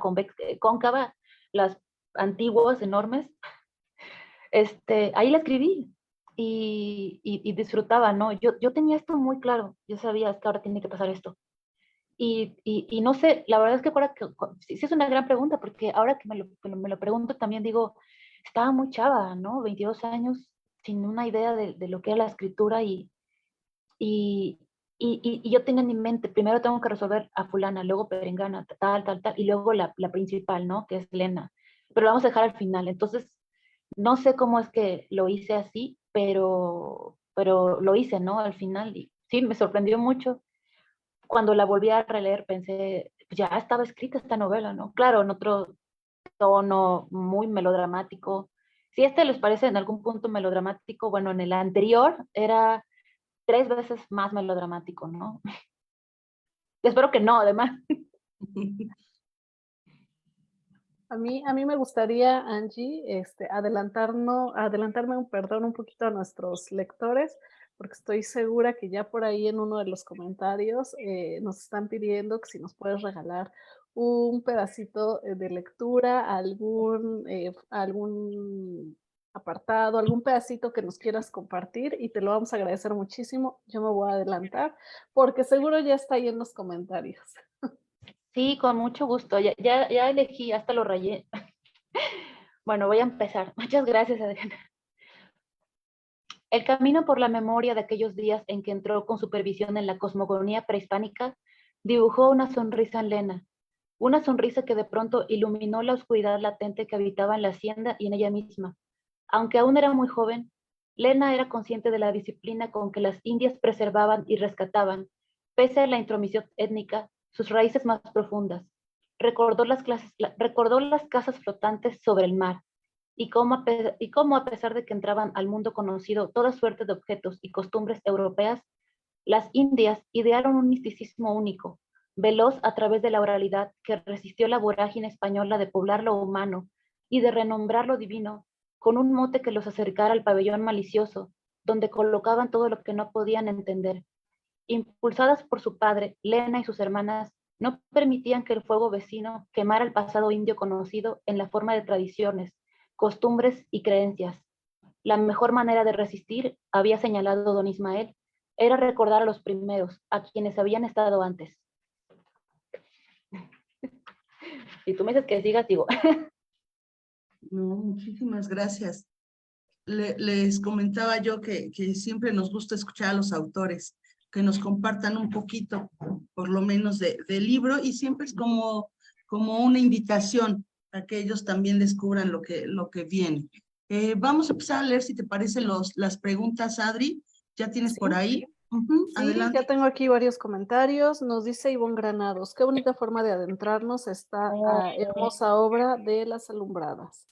cóncava, las antiguas, enormes, ahí la escribí y disfrutaba, ¿no? Yo tenía esto muy claro, yo sabía, es que ahora tiene que pasar esto. Y no sé, la verdad es que ahora que, sí, sí es una gran pregunta, porque ahora que me lo pregunto también digo, estaba muy chava, ¿no? 22 años sin una idea de lo que era la escritura y, y yo tenía en mi mente, primero tengo que resolver a fulana, luego perengana, tal, tal, tal, y luego la principal, ¿no? Que es Lena. Pero la vamos a dejar al final. Entonces, no sé cómo es que lo hice así, pero lo hice, ¿no? Al final, y sí, me sorprendió mucho. Cuando la volví a releer, pensé, pues ya estaba escrita esta novela, ¿no? Claro, en otro tono muy melodramático. Si este les parece en algún punto melodramático, bueno, en el anterior era 3 veces más melodramático, ¿no? Espero que no, además. A mí me gustaría, Angie, adelantarme un poquito a nuestros lectores, porque estoy segura que ya por ahí en uno de los comentarios nos están pidiendo que si nos puedes regalar un pedacito de lectura, algún apartado, algún pedacito que nos quieras compartir y te lo vamos a agradecer muchísimo. Yo me voy a adelantar porque seguro ya está ahí en los comentarios. Sí, con mucho gusto. Ya elegí, hasta lo rayé. Bueno, voy a empezar. Muchas gracias, Adriana. El camino por la memoria de aquellos días en que entró con supervisión en la cosmogonía prehispánica dibujó una sonrisa en Lena, una sonrisa que de pronto iluminó la oscuridad latente que habitaba en la hacienda y en ella misma. Aunque aún era muy joven, Lena era consciente de la disciplina con que las indias preservaban y rescataban, pese a la intromisión étnica, sus raíces más profundas. Recordó las casas flotantes sobre el mar, y cómo a pesar de que entraban al mundo conocido toda suerte de objetos y costumbres europeas, las indias idearon un misticismo único, veloz a través de la oralidad que resistió la vorágine española de poblar lo humano y de renombrar lo divino con un mote que los acercara al pabellón malicioso, donde colocaban todo lo que no podían entender. Impulsadas por su padre, Lena y sus hermanas no permitían que el fuego vecino quemara el pasado indio conocido en la forma de tradiciones, costumbres y creencias. La mejor manera de resistir, había señalado don Ismael, era recordar a los primeros, a quienes habían estado antes. Si tú me dices que sigas, digo. No, muchísimas gracias. Les comentaba yo que siempre nos gusta escuchar a los autores, que nos compartan un poquito, por lo menos, del libro, y siempre es como una invitación a que ellos también descubran lo que viene. Vamos a empezar a leer, si te parece, las preguntas, Adri. ¿Ya tienes por Sí. ahí? Sí, Adelante. ya tengo aquí varios comentarios. Nos dice Ivonne Granados, qué bonita forma de adentrarnos esta hermosa obra de Las Alumbradas.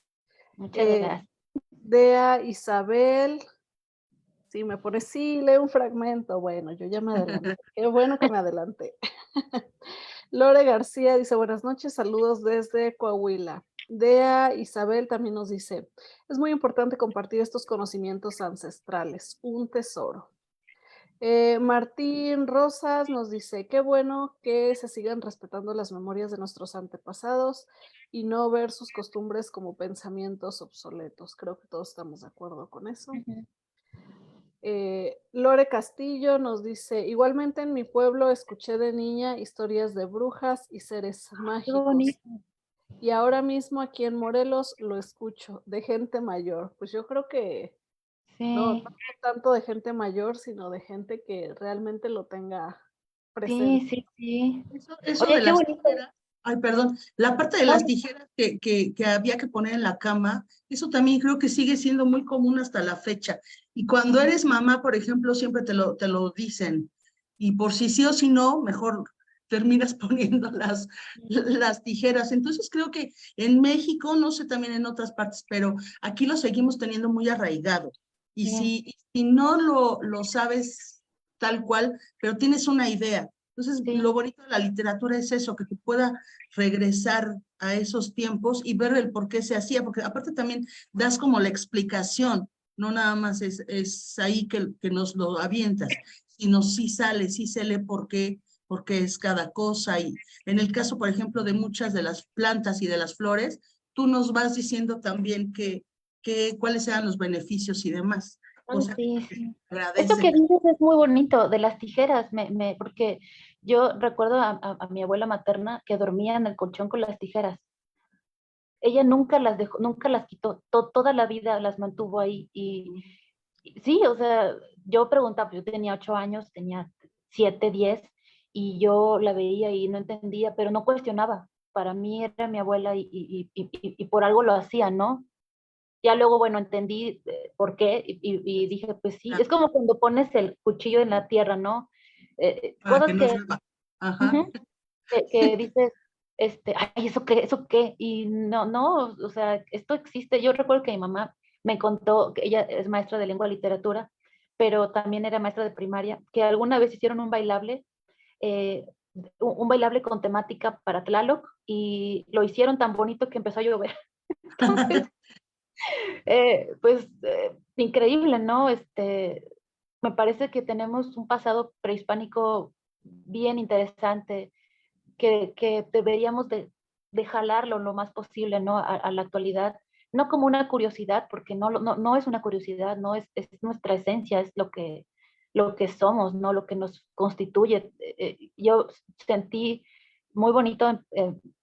Muchas gracias. Dea Isabel, sí, me pone, sí, lee un fragmento. Bueno, yo ya me adelanté. Qué bueno que me adelanté. Lore García dice, buenas noches, saludos desde Coahuila. Dea Isabel también nos dice, es muy importante compartir estos conocimientos ancestrales, un tesoro. Martín Rosas nos dice, qué bueno que se sigan respetando las memorias de nuestros antepasados y no ver sus costumbres como pensamientos obsoletos. Creo que todos estamos de acuerdo con eso. Lore Castillo nos dice, igualmente en mi pueblo escuché de niña historias de brujas y seres Qué mágicos. bonito. Y ahora mismo aquí en Morelos lo escucho de gente mayor. Pues yo creo que no Sí, tanto de gente mayor, sino de gente que realmente lo tenga presente. sí, sí, sí. Eso de Oye, qué las bonito. tijeras, ay, perdón, la parte de No, las tijeras que había que poner en la cama, eso también creo que sigue siendo muy común hasta la fecha. Y cuando eres mamá, por ejemplo, siempre te lo dicen. Y por si sí o si no, mejor terminas poniendo las tijeras. Entonces creo que en México, no sé también en otras partes, pero aquí lo seguimos teniendo muy arraigado. Y sí, si no lo sabes tal cual, pero tienes una idea. Entonces, sí, lo bonito de la literatura es eso, que te pueda regresar a esos tiempos y ver el por qué se hacía, porque aparte también das como la explicación, no nada más es ahí que nos lo avientas, sino sí sale, sí se lee por qué es cada cosa. Y en el caso, por ejemplo, de muchas de las plantas y de las flores, tú nos vas diciendo también cuáles sean los beneficios y demás, ay, cosa sí, que sí. Esto agradece. que dices es muy bonito, de las tijeras, porque yo recuerdo a mi abuela materna que dormía en el colchón con las tijeras. Ella nunca las dejó, nunca las quitó, toda la vida las mantuvo ahí. Y sí, o sea, yo preguntaba, yo tenía 8 años, tenía 7, 10, y yo la veía y no entendía, pero no cuestionaba. Para mí era mi abuela y por algo lo hacía, ¿no? Ya luego, bueno, entendí por qué y dije, pues sí, Ah, es como cuando pones el cuchillo en la tierra, ¿no? para que Cosas no que, llueva. Ajá. ujú, que dices, ay, ¿eso qué? ¿Eso qué? Y no, no, o sea, esto existe. Yo recuerdo que mi mamá me contó que ella es maestra de lengua y literatura, pero también era maestra de primaria, que alguna vez hicieron un bailable, eh, un bailable con temática para Tlaloc, y lo hicieron tan bonito que empezó a llover. Entonces, increíble, ¿no? Me parece que tenemos un pasado prehispánico bien interesante, que deberíamos de jalarlo lo más posible, ¿no? A la actualidad, no como una curiosidad, porque no es una curiosidad, no es nuestra esencia, es lo que somos, ¿no? Lo que nos constituye. Yo sentí muy bonito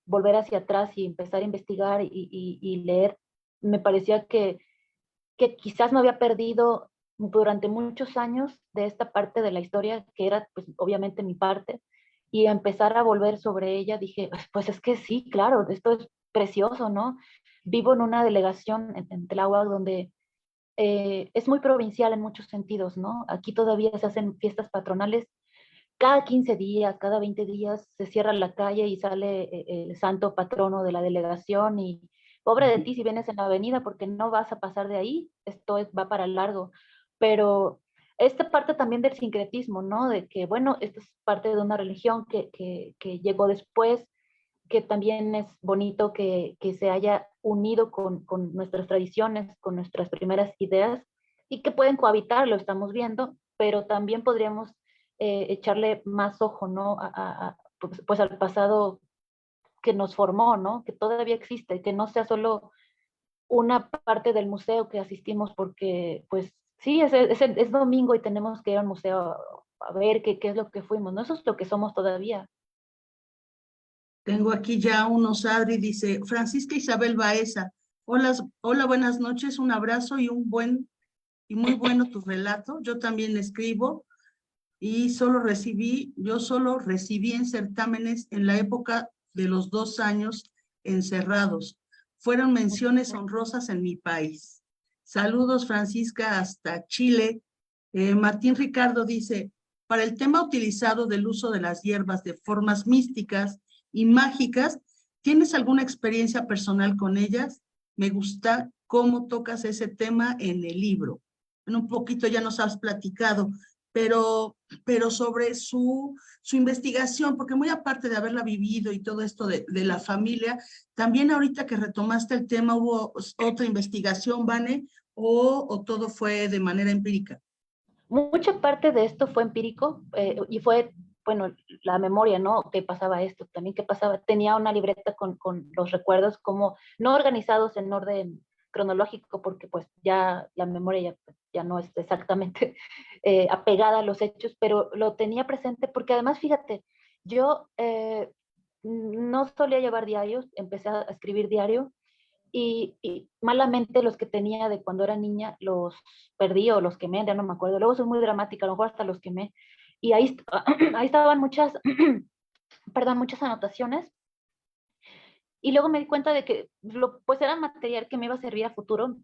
volver hacia atrás y empezar a investigar y leer. Me parecía que quizás me había perdido durante muchos años de esta parte de la historia, que era pues obviamente mi parte, y empezar a volver sobre ella, dije, pues es que sí, claro, esto es precioso, ¿no? Vivo en una delegación en Tláhuac donde es muy provincial en muchos sentidos, ¿no? Aquí todavía se hacen fiestas patronales cada 15 días, cada 20 días se cierra la calle y sale el santo patrono de la delegación y pobre de ti si vienes en la avenida porque no vas a pasar de ahí, va para largo. Pero esta parte también del sincretismo, ¿no? De que, bueno, esto es parte de una religión que llegó después, que también es bonito que se haya unido con nuestras tradiciones, con nuestras primeras ideas y que pueden cohabitar, lo estamos viendo, pero también podríamos echarle más ojo, ¿no? Pues al pasado que nos formó, ¿no? Que todavía existe, que no sea solo una parte del museo que asistimos porque, pues, sí, es domingo y tenemos que ir al museo a ver qué es lo que fuimos, ¿no? Eso es lo que somos todavía. Tengo aquí ya unos Adri, dice Francisca Isabel Baeza. Hola, hola, buenas noches, un abrazo y un buen y muy bueno tu relato. Yo también escribo y yo solo recibí en certámenes en la época de los 2 años encerrados. Fueron menciones honrosas en mi país. Saludos, Francisca, hasta Chile. Martín Ricardo dice, para el tema utilizado del uso de las hierbas de formas místicas y mágicas, ¿tienes alguna experiencia personal con ellas? Me gusta cómo tocas ese tema en el libro. En un poquito ya nos has platicado, pero sobre su investigación, porque muy aparte de haberla vivido y todo esto de la familia, también ahorita que retomaste el tema, ¿hubo otra investigación, Vane, o todo fue de manera empírica? Mucha parte de esto fue empírico y fue, bueno, la memoria, ¿no? ¿Qué pasaba esto? También qué pasaba. Tenía una libreta con los recuerdos como no organizados en orden cronológico porque pues ya la memoria ya no es exactamente apegada a los hechos, pero lo tenía presente porque además, fíjate, yo no solía llevar diarios, empecé a escribir diario y malamente los que tenía de cuando era niña los perdí o los quemé, ya no me acuerdo. Luego soy muy dramática, a lo mejor hasta los quemé. Y ahí, ahí estaban muchas, perdón, muchas anotaciones. Y luego me di cuenta de que pues era material que me iba a servir a futuro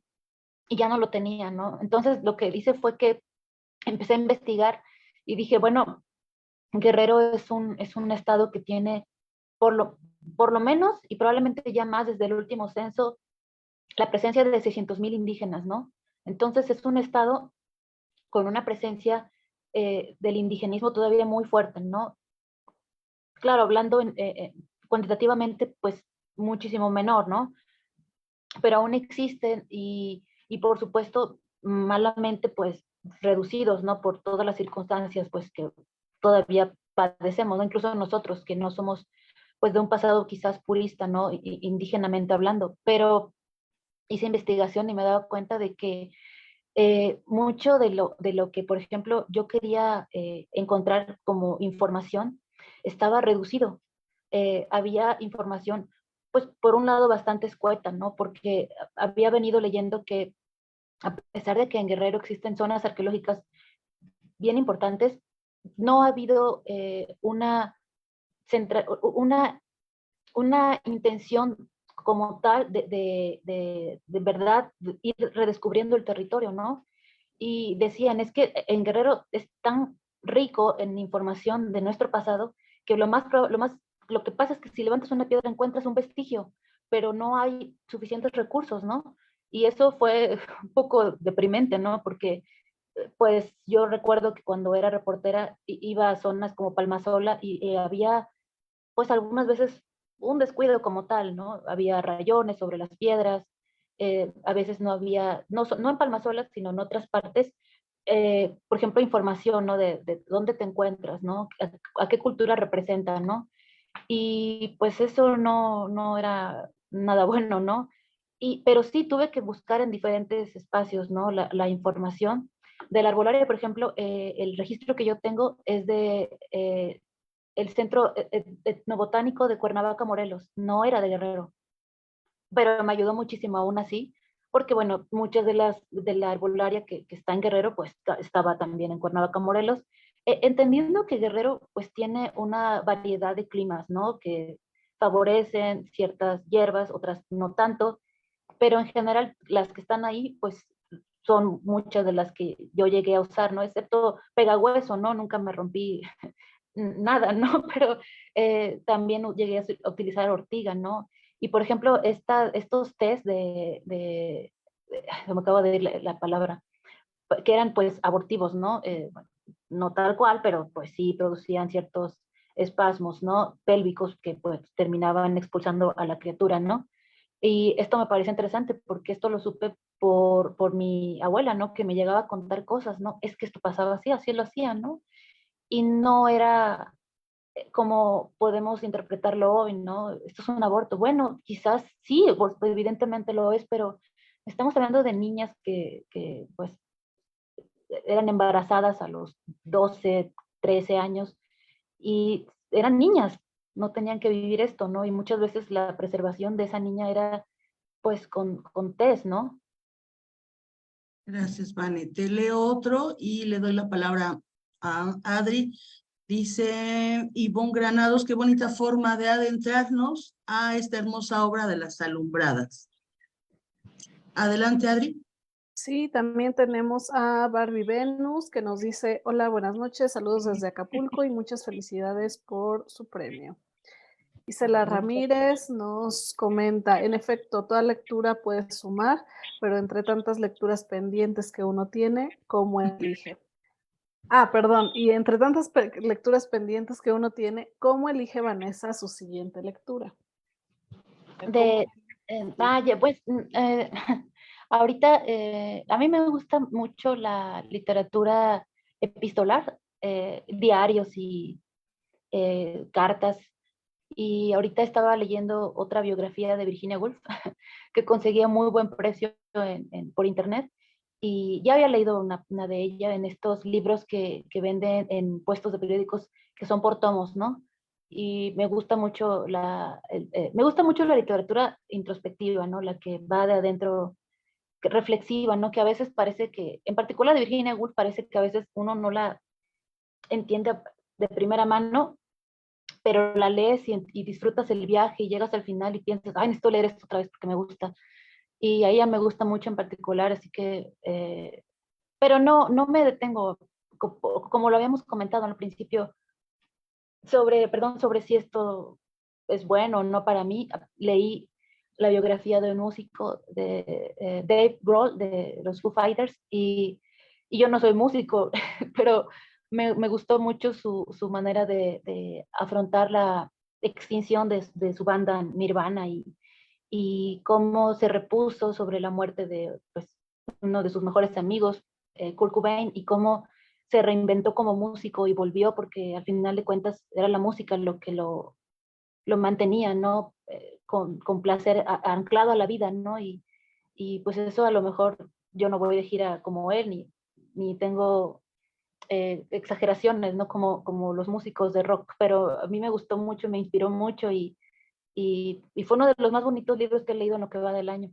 y ya no lo tenía, ¿no? Entonces lo que hice fue que empecé a investigar y dije, bueno, Guerrero es un estado que tiene por por lo menos y probablemente ya más desde el último censo la presencia de 600,000 indígenas, ¿no? Entonces es un estado con una presencia del indigenismo todavía muy fuerte, ¿no? Claro, hablando cuantitativamente, pues muchísimo menor, ¿no? Pero aún existen y por supuesto malamente pues reducidos, ¿no? Por todas las circunstancias pues que todavía padecemos, ¿no? Incluso nosotros que no somos pues de un pasado quizás purista, ¿no? Indígenamente hablando, pero hice investigación y me he dado cuenta de que mucho de lo que, por ejemplo, yo quería encontrar como información estaba reducido. Había información, pues, por un lado bastante escueta, ¿no? Porque había venido leyendo que a pesar de que en Guerrero existen zonas arqueológicas bien importantes, no ha habido una intención como tal de verdad ir redescubriendo el territorio, ¿no? Y decían, es que en Guerrero es tan rico en información de nuestro pasado que lo que pasa es que si levantas una piedra encuentras un vestigio, pero no hay suficientes recursos, ¿no? Y eso fue un poco deprimente, ¿no? Porque pues yo recuerdo que cuando era reportera iba a zonas como Palmasola y había pues algunas veces un descuido como tal, ¿no? Había rayones sobre las piedras, a veces no había, no en Palmasolas, sino en otras partes, por ejemplo, información, ¿no? De dónde te encuentras, ¿no? A qué cultura representa, ¿no? Y pues eso no era nada bueno, ¿no? Pero sí tuve que buscar en diferentes espacios, ¿no? La información. De la arbolaria, por ejemplo, el registro que yo tengo es de el Centro Etnobotánico de Cuernavaca, Morelos. No era de Guerrero, pero me ayudó muchísimo aún así, porque bueno, muchas de la arbolaria que está en Guerrero, pues estaba también en Cuernavaca, Morelos, entendiendo que Guerrero pues tiene una variedad de climas, ¿no? Que favorecen ciertas hierbas, otras no tanto, pero en general las que están ahí, pues son muchas de las que yo llegué a usar, ¿no? Excepto pegahueso, ¿no? Nunca me rompí nada, ¿no? Pero también llegué a utilizar ortiga, ¿no? Y por ejemplo, estos test me acabo de ir la palabra, que eran pues abortivos, ¿no? Bueno, no tal cual, pero pues sí producían ciertos espasmos, ¿no? Pélvicos que pues terminaban expulsando a la criatura, ¿no? Y esto me parece interesante porque esto lo supe por mi abuela, ¿no? Que me llegaba a contar cosas, ¿no? Es que esto pasaba así, así lo hacían, ¿no? Y no era como podemos interpretarlo hoy, ¿no? Esto es un aborto. Bueno, quizás sí, pues, evidentemente lo es, pero estamos hablando de niñas que pues eran embarazadas a los 12, 13 años y eran niñas, no tenían que vivir esto, ¿no? Y muchas veces la preservación de esa niña era pues con test, ¿no? Gracias, Vane. Te leo otro y le doy la palabra a Adri. Dice Ivonne Granados, qué bonita forma de adentrarnos a esta hermosa obra de las alumbradas. Adelante, Adri. Sí, también tenemos a Barbie Venus que nos dice, hola, buenas noches, saludos desde Acapulco y muchas felicidades por su premio. Isela Ramírez nos comenta, en efecto, toda lectura puede sumar, pero entre tantas lecturas pendientes que uno tiene, ¿cómo elige? Ah, perdón, y entre tantas lecturas pendientes que uno tiene, ¿cómo elige Vanessa su siguiente lectura? ¿Cómo? Vaya, pues ahorita a mí me gusta mucho la literatura epistolar, diarios y cartas. Y ahorita estaba leyendo otra biografía de Virginia Woolf que conseguía muy buen precio por internet. Y ya había leído una de ella en estos libros que venden en puestos de periódicos que son por tomos, ¿no? Y me gusta mucho me gusta mucho la literatura introspectiva, ¿no? La que va de adentro, reflexiva, ¿no? Que a veces parece que, en particular de Virginia Woolf, parece que a veces uno no la entiende de primera mano, pero la lees y disfrutas el viaje y llegas al final y piensas, ay, necesito leer esto otra vez porque me gusta. Y a ella me gusta mucho en particular, así que, pero no me detengo, como lo habíamos comentado al principio, sobre si esto es bueno o no para mí. Leí la biografía de un músico, de Dave Grohl, de los Foo Fighters, y yo no soy músico, pero me gustó mucho su manera de afrontar la extinción de su banda Nirvana y cómo se repuso sobre la muerte de pues, uno de sus mejores amigos, Kurt Cobain, y cómo se reinventó como músico y volvió porque al final de cuentas era la música lo que lo mantenía, ¿no? Con placer anclado a la vida, ¿no? Y pues eso a lo mejor yo no voy de gira como él, ni tengo exageraciones, ¿no? Como los músicos de rock, pero a mí me gustó mucho, me inspiró mucho y fue uno de los más bonitos libros que he leído en lo que va del año.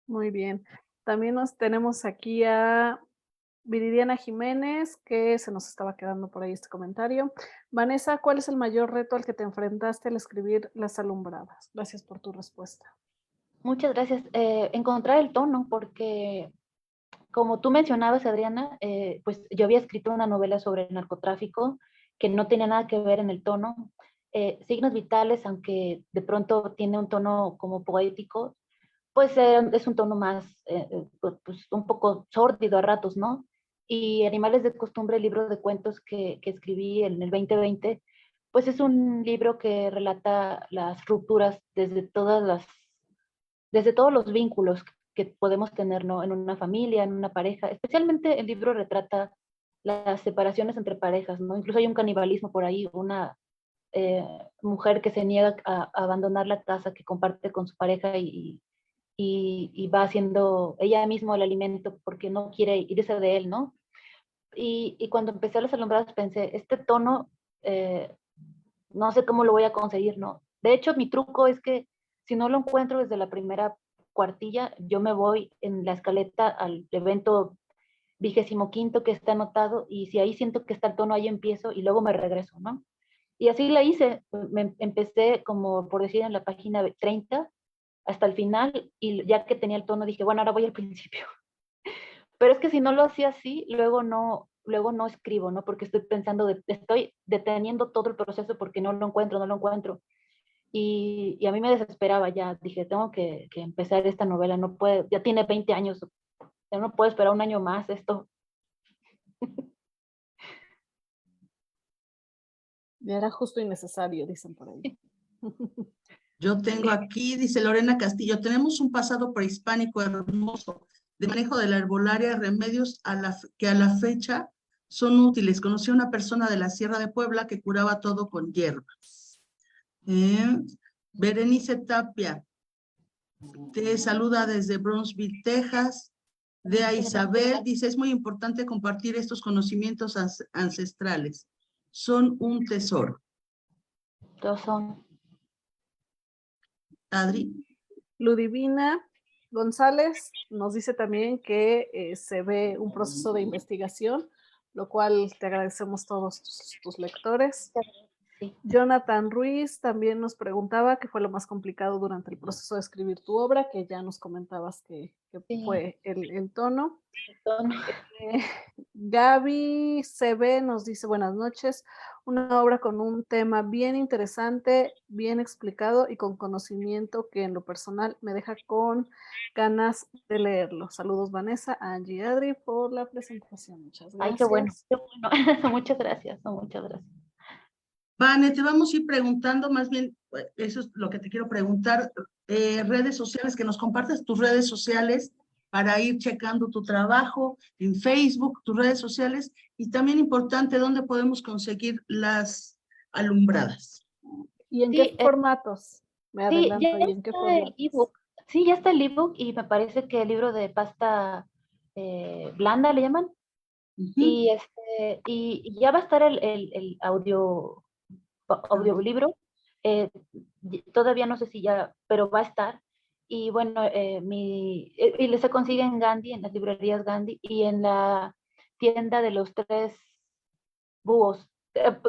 Muy bien. También nos tenemos aquí a Viridiana Jiménez, que se nos estaba quedando por ahí este comentario. Vanessa, ¿cuál es el mayor reto al que te enfrentaste al escribir Las Alumbradas? Gracias por tu respuesta. Muchas gracias. Encontrar el tono, porque como tú mencionabas, Adriana, pues yo había escrito una novela sobre el narcotráfico que no tenía nada que ver en el tono. Signos vitales, aunque de pronto tiene un tono como poético, pues es un tono más, pues, un poco sórdido a ratos, ¿no? Y Animales de Costumbre, el libro de cuentos que escribí en el 2020, pues es un libro que relata las rupturas desde todos los vínculos que podemos tener, ¿no? En una familia, en una pareja. Especialmente el libro retrata las separaciones entre parejas, ¿no? Incluso hay un canibalismo por ahí, una mujer que se niega a abandonar la casa que comparte con su pareja y va haciendo ella misma el alimento porque no quiere irse de él, ¿no? Y cuando empecé Las Alumbradas pensé, este tono, no sé cómo lo voy a conseguir, ¿no? De hecho, mi truco es que si no lo encuentro desde la primera cuartilla, yo me voy en la escaleta al evento 25º que está anotado y si ahí siento que está el tono, ahí empiezo y luego me regreso, ¿no? Y así la hice, empecé como por decir en la página 30 hasta el final y ya que tenía el tono dije, bueno, ahora voy al principio. Pero es que si no lo hacía así, luego no escribo, ¿no? Porque estoy pensando, estoy deteniendo todo el proceso porque no lo encuentro, no lo encuentro. Y a mí me desesperaba ya, dije, tengo que empezar esta novela, no puede, ya tiene 20 años, ya no puedo esperar un año más esto. Ya era justo y necesario, dicen por ahí. Yo tengo aquí, dice Lorena Castillo, tenemos un pasado prehispánico hermoso de manejo de la herbolaria, remedios que a la fecha son útiles. Conocí a una persona de la Sierra de Puebla que curaba todo con hierbas. Berenice Tapia, te saluda desde Brownsville, Texas. Dea Isabel dice, es muy importante compartir estos conocimientos ancestrales. Son un tesoro. Todos son. Adri. Ludivina González nos dice también que se ve un proceso de investigación, lo cual te agradecemos todos tus lectores. Sí. Jonathan Ruiz también nos preguntaba qué fue lo más complicado durante el proceso de escribir tu obra, que ya nos comentabas que Sí. fue el tono. El tono. Gaby CB nos dice buenas noches, una obra con un tema bien interesante, bien explicado y con conocimiento que en lo personal me deja con ganas de leerlo. Saludos Vanessa, Angie y Adri por la presentación. Muchas gracias. Ay, qué bueno. Muchas gracias, muchas gracias. Vane, te vamos a ir preguntando, más bien, eso es lo que te quiero preguntar, redes sociales, que nos compartas tus redes sociales para ir checando tu trabajo en Facebook, tus redes sociales, y también importante, ¿dónde podemos conseguir Las Alumbradas? ¿Y en Sí, qué formatos? Me Sí, adelanto, ya ¿y en qué está el formatos? ebook. Sí, ya está el ebook y me parece que el libro de pasta blanda le llaman. Y ya va a estar el audiolibro. Todavía no sé si ya, pero va a estar. Y bueno, y se consigue en Gandhi, en las librerías Gandhi y en la tienda de los tres búhos.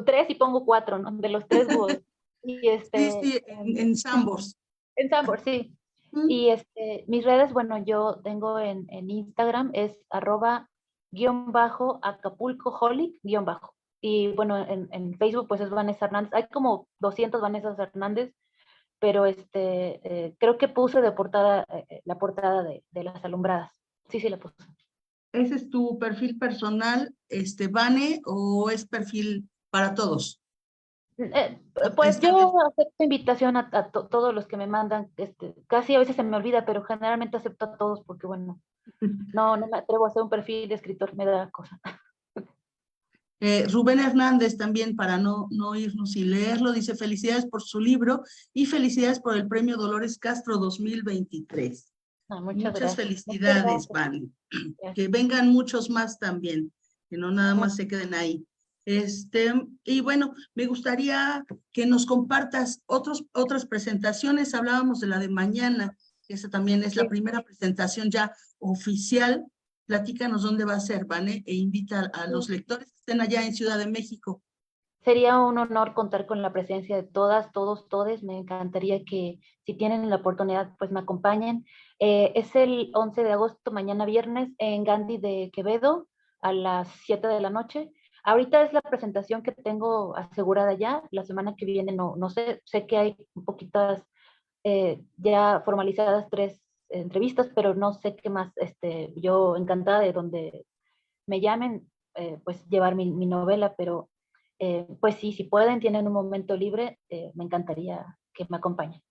Tres y pongo cuatro, ¿no? De los tres búhos. Y Sí, en Sambors. en Sambor, sí. Y mis redes, bueno, yo tengo en Instagram, es @_acapulcoholic_. Y bueno, en Facebook pues es Vanessa Hernández. Hay como 200 Vanessa Hernández, pero creo que puse de portada, la portada de Las Alumbradas. Sí, la puse. ¿Ese es tu perfil personal, Vane, o es perfil para todos? Pues yo acepto invitación a todos los que me mandan, casi a veces se me olvida, pero generalmente acepto a todos porque, bueno, no me atrevo a hacer un perfil de escritor, me da cosa. Rubén Hernández también, para no irnos sin leerlo, dice felicidades por su libro y felicidades por el premio Dolores Castro 2023. Muchas felicidades, Vane. Que vengan muchos más también, que no nada más se queden ahí. Y bueno, me gustaría que nos compartas otras presentaciones. Hablábamos de la de mañana, que esa también es la primera presentación ya oficial Platícanos dónde va a ser, Vane, e invita a los lectores que estén allá en Ciudad de México. Sería un honor contar con la presencia de todas, todos, todes. Me encantaría que si tienen la oportunidad, pues me acompañen. Es el 11 de agosto, mañana viernes, en Gandhi de Quevedo, a las 7 de la noche. Ahorita es la presentación que tengo asegurada ya. La semana que viene no sé, sé que hay un poquitas ya formalizadas 3 entrevistas, pero no sé qué más. Yo encantada de donde me llamen, pues llevar mi novela, pero pues sí, si pueden, tienen un momento libre, me encantaría que me acompañen.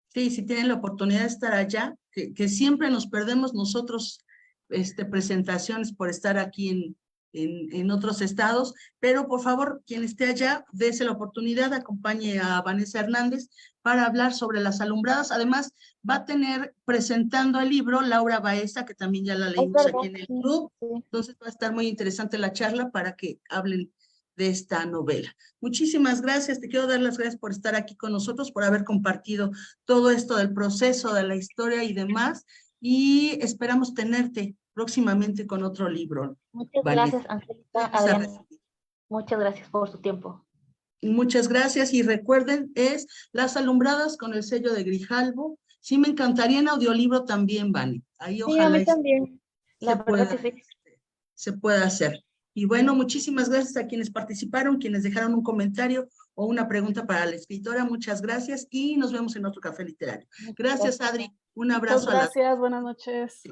Sí, si tienen la oportunidad de estar allá, que siempre nos perdemos nosotros presentaciones por estar aquí en otros estados, pero por favor, quien esté allá, dése la oportunidad, acompañe a Vanessa Hernández para hablar sobre las alumbradas. Además, va a tener presentando el libro Laura Baeza, que también ya la Es leímos verdad, aquí en el sí, club, sí. entonces va a estar muy interesante la charla para que hablen de esta novela. Muchísimas gracias, te quiero dar las gracias por estar aquí con nosotros, por haber compartido todo esto del proceso, de la historia y demás, y esperamos tenerte próximamente con otro libro. Muchas Vanessa, gracias, Angélica, vas a Adriana. recibir. Muchas gracias por su tiempo. Muchas gracias y recuerden, es Las Alumbradas con el sello de Grijalbo. Sí, me encantaría en audiolibro también, Vani. Ahí Sí, a ojalá mí también. La verdad que sí. se pueda hacer. Y bueno, muchísimas gracias a quienes participaron, quienes dejaron un comentario o una pregunta para la escritora. Muchas gracias y nos vemos en otro café literario. Gracias, Adri. Un Muchas abrazo a las gracias, buenas noches.